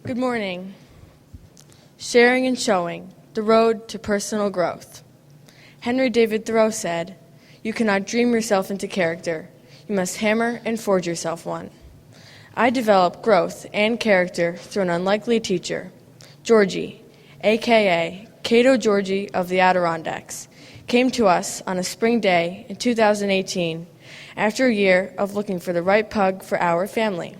Good morning. Sharing and showing, the road to personal growth. Henry David Thoreau said, "You cannot dream yourself into character. You must hammer and forge yourself one." I developed growth and character through an unlikely teacher, Georgie, a.k.a. Cato Georgie of the Adirondacks, came to us on a spring day in 2018 after a year of looking for the right pug for our family.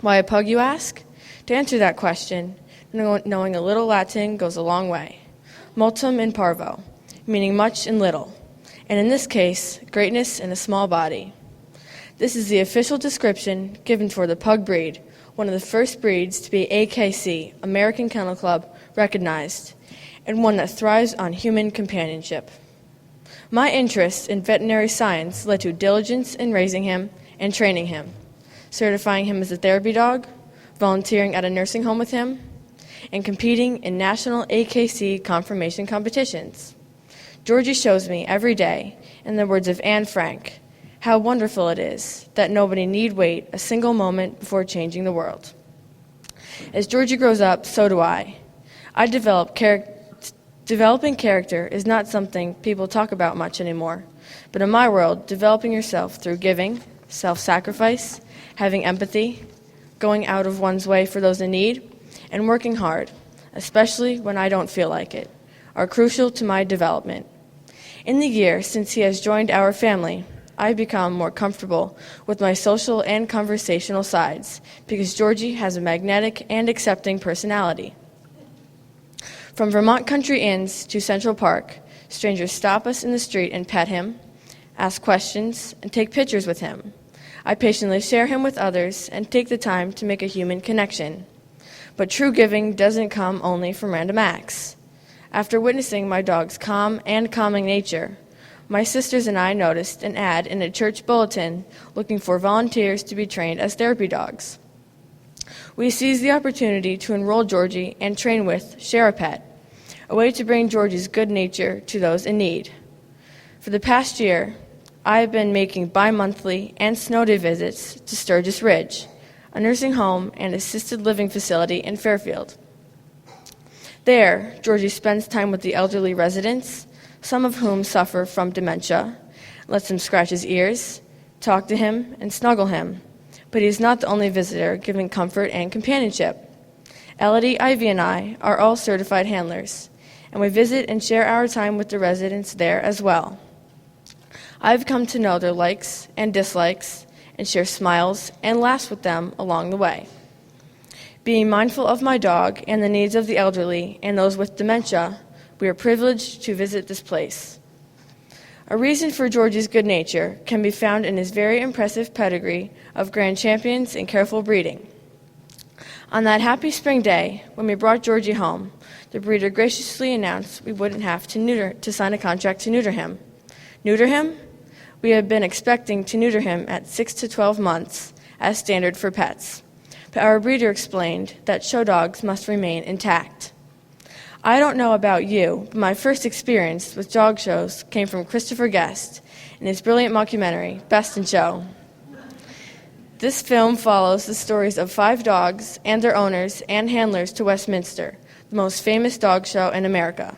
Why a pug, you ask? To answer that question, knowing a little Latin goes a long way. Multum in parvo, meaning much in little, and in this case, greatness in a small body. This is the official description given for the pug breed, one of the first breeds to be AKC, American Kennel Club, recognized, and one that thrives on human companionship. My interest in veterinary science led to diligence in raising him and training him, certifying him as a therapy dog, volunteering at a nursing home with him, and competing in national AKC conformation competitions. Georgie shows me every day, in the words of Anne Frank, how wonderful it is that nobody need wait a single moment before changing the world. As Georgie grows up, so do I. Developing character is not something people talk about much anymore, but in my world, developing yourself through giving, self-sacrifice, having empathy, going out of one's way for those in need, and working hard, especially when I don't feel like it, are crucial to my development. In the year since he has joined our family, I've become more comfortable with my social and conversational sides because Georgie has a magnetic and accepting personality. From Vermont country inns to Central Park, strangers stop us in the street and pet him, ask questions, and take pictures with him. I patiently share him with others and take the time to make a human connection. But true giving doesn't come only from random acts. After witnessing my dog's calm and calming nature, my sisters and I noticed an ad in a church bulletin looking for volunteers to be trained as therapy dogs. We seized the opportunity to enroll Georgie and train with Share a Pet, a way to bring Georgie's good nature to those in need. For the past year, I have been making bi-monthly and snow day visits to Sturgis Ridge, a nursing home and assisted living facility in Fairfield. There, Georgie spends time with the elderly residents, some of whom suffer from dementia, lets him scratch his ears, talk to him, and snuggle him. But he is not the only visitor giving comfort and companionship. Elodie, Ivy, and I are all certified handlers, and we visit and share our time with the residents there as well. I've come to know their likes and dislikes and share smiles and laughs with them along the way. Being mindful of my dog and the needs of the elderly and those with dementia, we are privileged to visit this place. A reason for Georgie's good nature can be found in his very impressive pedigree of grand champions and careful breeding. On that happy spring day, when we brought Georgie home, the breeder graciously announced we wouldn't have to sign a contract to neuter him. Neuter him? We had been expecting to neuter him at 6 to 12 months, as standard for pets. But our breeder explained that show dogs must remain intact. I don't know about you, but my first experience with dog shows came from Christopher Guest in his brilliant mockumentary, Best in Show. This film follows the stories of 5 dogs and their owners and handlers to Westminster, the most famous dog show in America.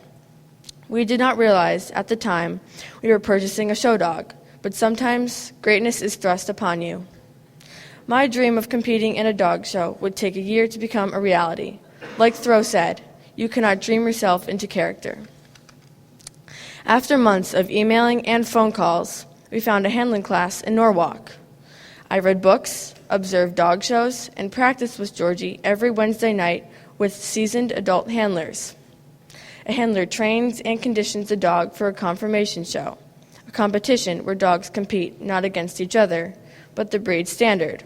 We did not realize at the time we were purchasing a show dog, but sometimes greatness is thrust upon you. My dream of competing in a dog show would take a year to become a reality. Like Thoreau said, you cannot dream yourself into character. After months of emailing and phone calls, we found a handling class in Norwalk. I read books, observed dog shows, and practiced with Georgie every Wednesday night with seasoned adult handlers. A handler trains and conditions a dog for a conformation show, a competition where dogs compete not against each other, but the breed standard.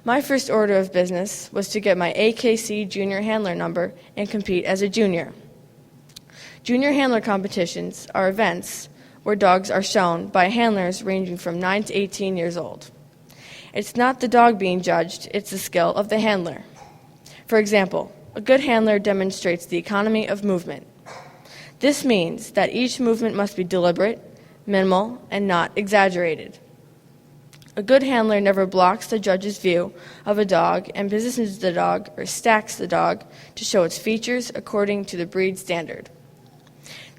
My first order of business was to get my AKC junior handler number and compete as a junior. Junior handler competitions are events where dogs are shown by handlers ranging from 9 to 18 years old. It's not the dog being judged, it's the skill of the handler. For example, a good handler demonstrates the economy of movement. This means that each movement must be deliberate, minimal, and not exaggerated. A good handler never blocks the judge's view of a dog and positions the dog or stacks the dog to show its features according to the breed standard.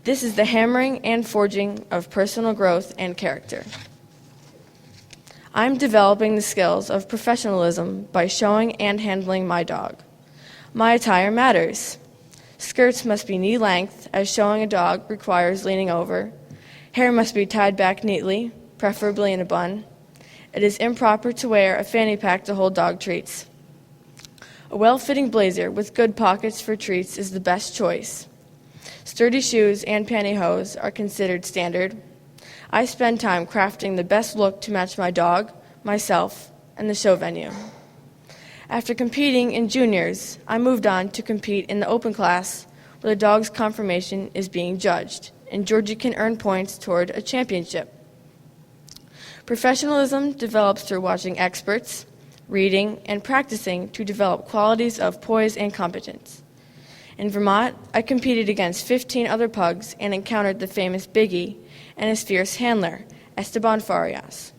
This is the hammering and forging of personal growth and character. I'm developing the skills of professionalism by showing and handling my dog. My attire matters. Skirts must be knee length, as showing a dog requires leaning over. Hair must be tied back neatly, preferably in a bun. It is improper to wear a fanny pack to hold dog treats. A well-fitting blazer with good pockets for treats is the best choice. Sturdy shoes and pantyhose are considered standard. I spend time crafting the best look to match my dog, myself, and the show venue. After competing in juniors, I moved on to compete in the open class, where the dog's conformation is being judged, and Georgie can earn points toward a championship. Professionalism develops through watching experts, reading, and practicing to develop qualities of poise and competence. In Vermont, I competed against 15 other pugs and encountered the famous Biggie and his fierce handler, Esteban Farias.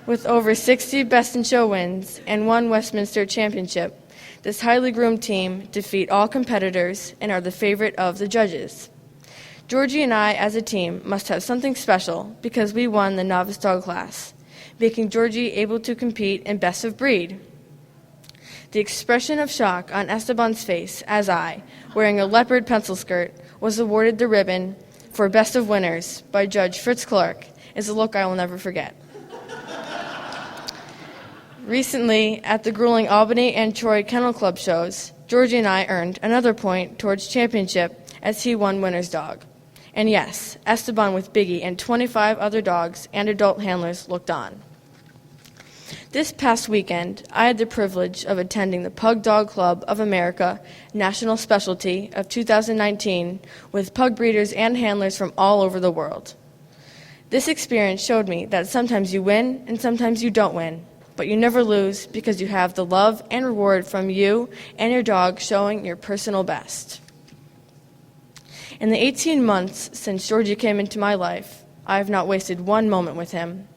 With over 60 Best in Show wins and 1 Westminster Championship, this highly groomed team defeat all competitors and are the favorite of the judges. Georgie and I, as a team, must have something special because we won the novice dog class, making Georgie able to compete in Best of Breed. The expression of shock on Esteban's face as I, wearing a leopard pencil skirt, was awarded the ribbon for Best of Winners by Judge Fritz Clark is a look I will never forget. Recently, at the grueling Albany and Troy Kennel Club shows, Georgie and I earned another point towards championship as he won winner's dog. And yes, Esteban with Biggie and 25 other dogs and adult handlers looked on. This past weekend, I had the privilege of attending the Pug Dog Club of America National Specialty of 2019 with pug breeders and handlers from all over the world. This experience showed me that sometimes you win and sometimes you don't win, but you never lose because you have the love and reward from you and your dog showing your personal best. In the 18 months since Georgie came into my life, I have not wasted one moment with him.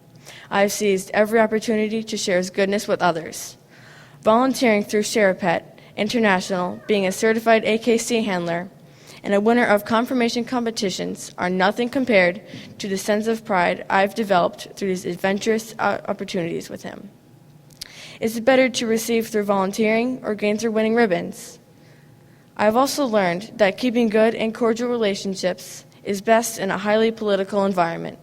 I have seized every opportunity to share his goodness with others. Volunteering through Share a Pet International, being a certified AKC handler, and a winner of conformation competitions are nothing compared to the sense of pride I've developed through these adventurous opportunities with him. Is it better to receive through volunteering or gain through winning ribbons? I've also learned that keeping good and cordial relationships is best in a highly political environment.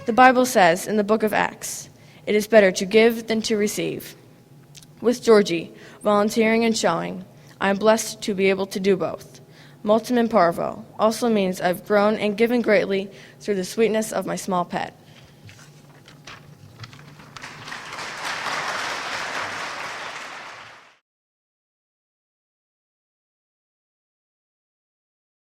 The Bible says in the book of Acts, it is better to give than to receive. With Georgie, volunteering and showing, I am blessed to be able to do both. Multum in parvo also means I've grown and given greatly through the sweetness of my small pet.